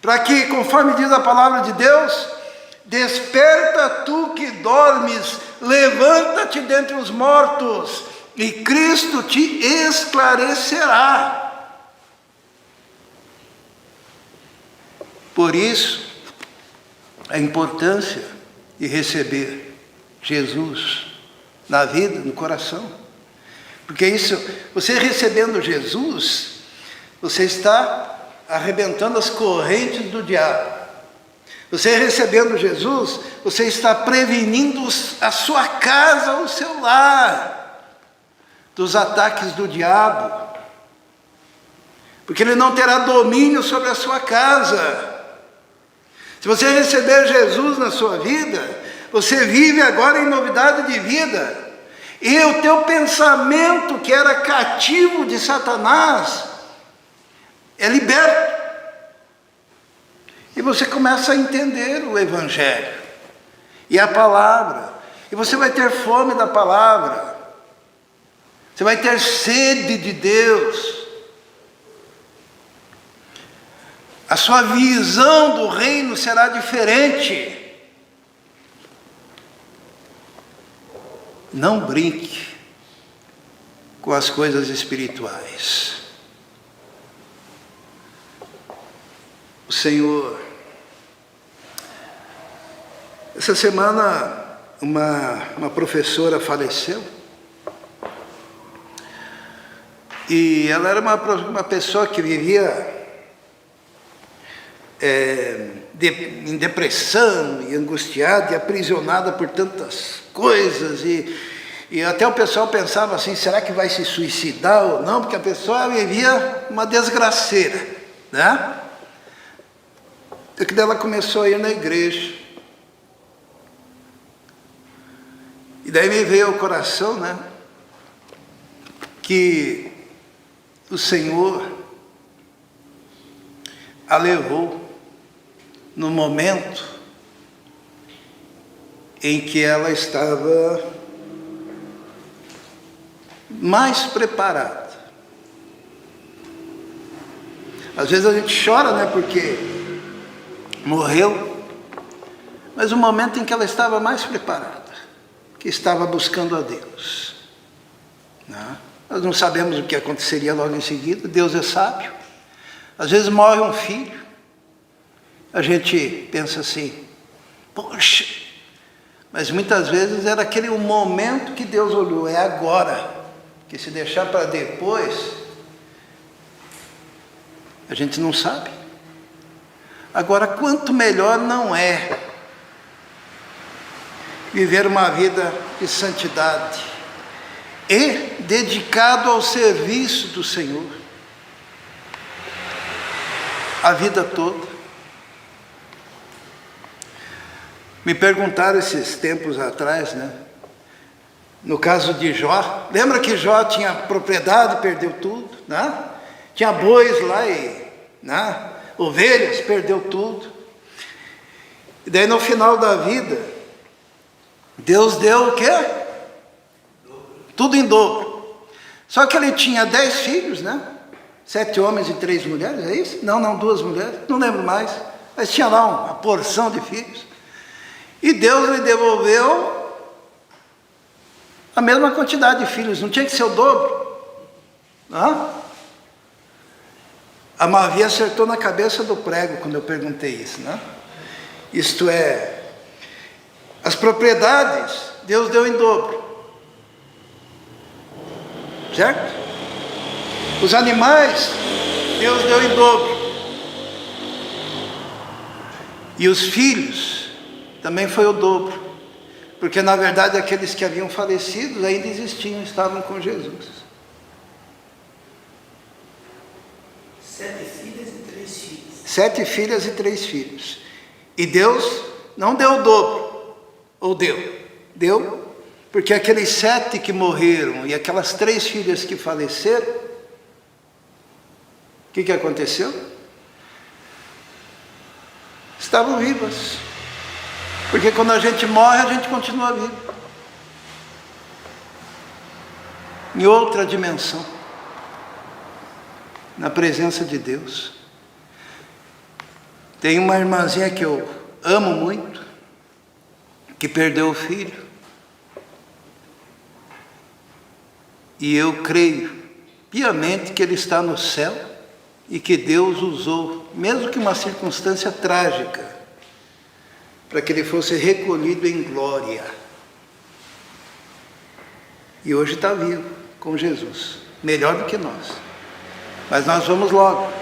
Para que, conforme diz a palavra de Deus, desperta tu que dormes, levanta-te dentre os mortos, e Cristo te esclarecerá. Por isso, a importância de receber Jesus na vida, no coração. Porque isso, você recebendo Jesus, você está arrebentando as correntes do diabo. Você recebendo Jesus, você está prevenindo a sua casa, o seu lar, dos ataques do diabo. Porque ele não terá domínio sobre a sua casa. Se você receber Jesus na sua vida, você vive agora em novidade de vida. E o teu pensamento, que era cativo de Satanás, é liberto. E você começa a entender o Evangelho e a palavra. E você vai ter fome da palavra. Você vai ter sede de Deus. A sua visão do reino será diferente. Não brinque com as coisas espirituais. O Senhor, essa semana uma professora faleceu. E ela era uma pessoa que vivia em depressão e angustiada e aprisionada por tantas coisas, e até o pessoal pensava assim, será que vai se suicidar ou não? Porque a pessoa vivia uma desgraceira, né? Até que ela começou a ir na igreja, e daí me veio ao coração, né, que o Senhor a levou no momento em que ela estava mais preparada. Às vezes a gente chora, né, porque morreu, mas o momento em que ela estava mais preparada, que estava buscando a Deus, né? Nós não sabemos o que aconteceria logo em seguida, Deus é sábio. Às vezes morre um filho, a gente pensa assim, Poxa! Mas muitas vezes era aquele um momento que Deus olhou, é agora. Que se deixar para depois, a gente não sabe. Agora, quanto melhor não é viver uma vida de santidade e dedicado ao serviço do Senhor a vida toda. Me perguntaram esses tempos atrás, né? No caso de Jó, lembra que Jó tinha propriedade, perdeu tudo, né? Tinha bois lá e, né? Ovelhas, perdeu tudo. E daí no final da vida, Deus deu o quê? Tudo em dobro. Só que ele tinha 10 filhos, né? 7 homens e 3 mulheres, é isso? Não, 2 mulheres, não lembro mais. Mas tinha lá uma porção de filhos. E Deus lhe devolveu a mesma quantidade de filhos, não tinha que ser o dobro. A Mavi acertou na cabeça do prego quando eu perguntei isso, né? Isto é, as propriedades Deus deu em dobro, certo? Os animais Deus deu em dobro, e os filhos também foi o dobro, porque na verdade aqueles que haviam falecido ainda existiam, estavam com Jesus. 7 filhas e 3 filhos. 7 filhas e 3 filhos. E Deus não deu o dobro, ou deu? Deu, porque aqueles 7 que morreram e aquelas 3 filhas que faleceram, o que aconteceu? Estavam vivas. Porque quando a gente morre, a gente continua vivo. Em outra dimensão. Na presença de Deus. Tem uma irmãzinha que eu amo muito, que perdeu o filho. E eu creio piamente que ele está no céu e que Deus usou, mesmo que uma circunstância trágica, para que ele fosse recolhido em glória. E hoje está vivo com Jesus, melhor do que nós. Mas nós vamos logo.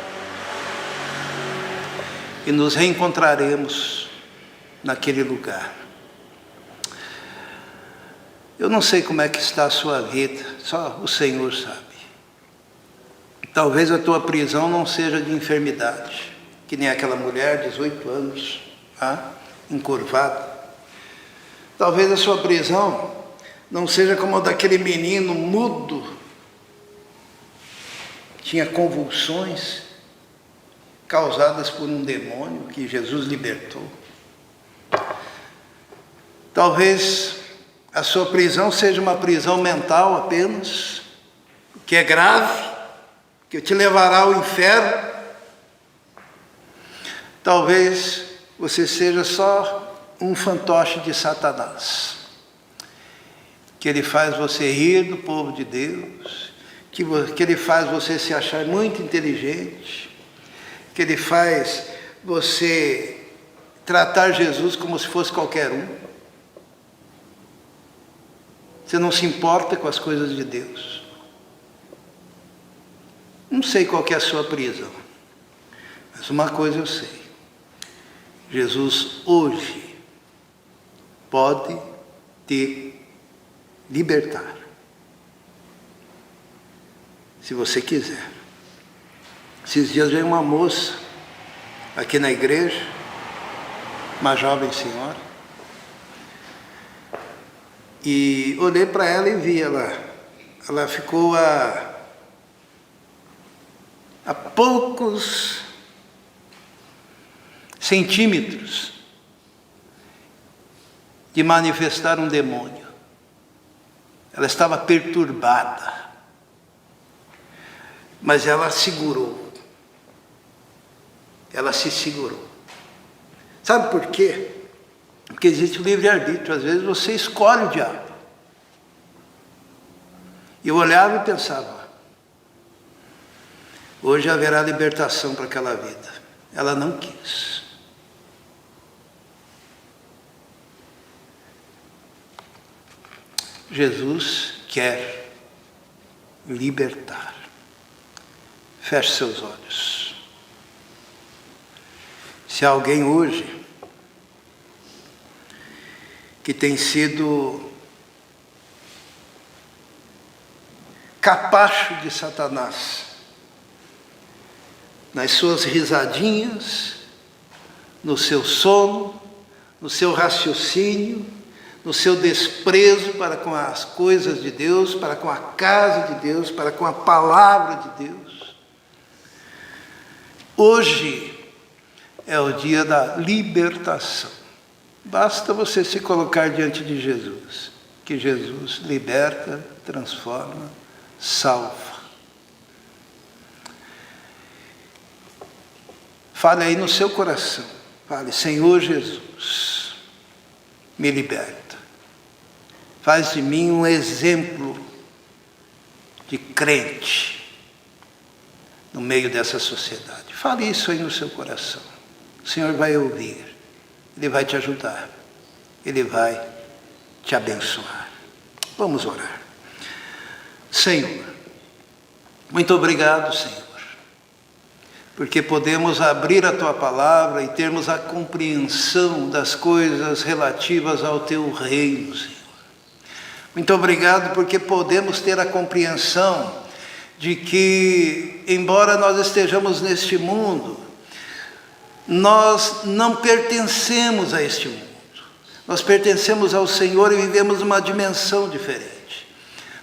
E nos reencontraremos naquele lugar. Eu não sei como é que está a sua vida, só o Senhor sabe. Talvez a tua prisão não seja de enfermidade, que nem aquela mulher, 18 anos, encurvada. Talvez a sua prisão não seja como a daquele menino mudo, tinha convulsões causadas por um demônio que Jesus libertou. Talvez a sua prisão seja uma prisão mental apenas, que é grave, que te levará ao inferno. Talvez você seja só um fantoche de Satanás, que ele faz você rir do povo de Deus, que ele faz você se achar muito inteligente, que ele faz você tratar Jesus como se fosse qualquer um. Você não se importa com as coisas de Deus. Não sei qual que é a sua prisão, mas uma coisa eu sei. Jesus hoje pode te libertar, se você quiser. Esses dias veio uma moça aqui na igreja, uma jovem senhora, e olhei para ela e vi ela ficou a poucos centímetros de manifestar um demônio. Ela estava perturbada, mas ela segurou. Ela se segurou. Sabe por quê? Porque existe o livre-arbítrio. Às vezes você escolhe o diabo. E eu olhava e pensava, hoje haverá libertação para aquela vida. Ela não quis. Jesus quer libertar. Feche seus olhos. Se há alguém hoje que tem sido capacho de Satanás, nas suas risadinhas, no seu sono, no seu raciocínio, no seu desprezo para com as coisas de Deus, para com a casa de Deus, para com a palavra de Deus. Hoje é o dia da libertação. Basta você se colocar diante de Jesus, que Jesus liberta, transforma, salva. Fale aí no seu coração. Fale: Senhor Jesus, me liberta. Faz de mim um exemplo de crente no meio dessa sociedade. Fale isso aí no seu coração. O Senhor vai ouvir. Ele vai te ajudar. Ele vai te abençoar. Vamos orar. Senhor, muito obrigado, Senhor, porque podemos abrir a Tua palavra e termos a compreensão das coisas relativas ao Teu reino, Senhor. Muito obrigado porque podemos ter a compreensão de que, embora nós estejamos neste mundo, nós não pertencemos a este mundo. Nós pertencemos ao Senhor e vivemos numa dimensão diferente.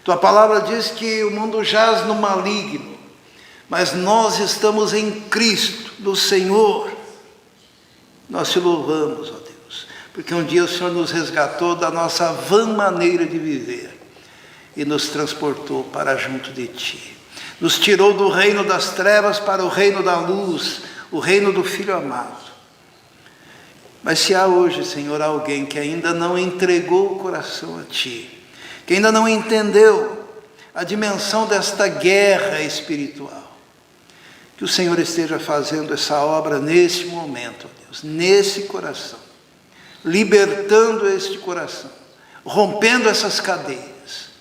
Tua palavra diz que o mundo jaz no maligno, mas nós estamos em Cristo, no Senhor. Nós te louvamos, ó Deus, porque um dia o Senhor nos resgatou da nossa vã maneira de viver e nos transportou para junto de Ti. Nos tirou do reino das trevas para o reino da luz, o reino do Filho amado. Mas se há hoje, Senhor, alguém que ainda não entregou o coração a Ti, que ainda não entendeu a dimensão desta guerra espiritual, que o Senhor esteja fazendo essa obra nesse momento, ó Deus, nesse coração, libertando este coração, rompendo essas cadeias.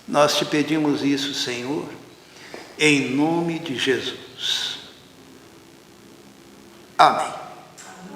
Nós te pedimos isso, Senhor, em nome de Jesus. Amém.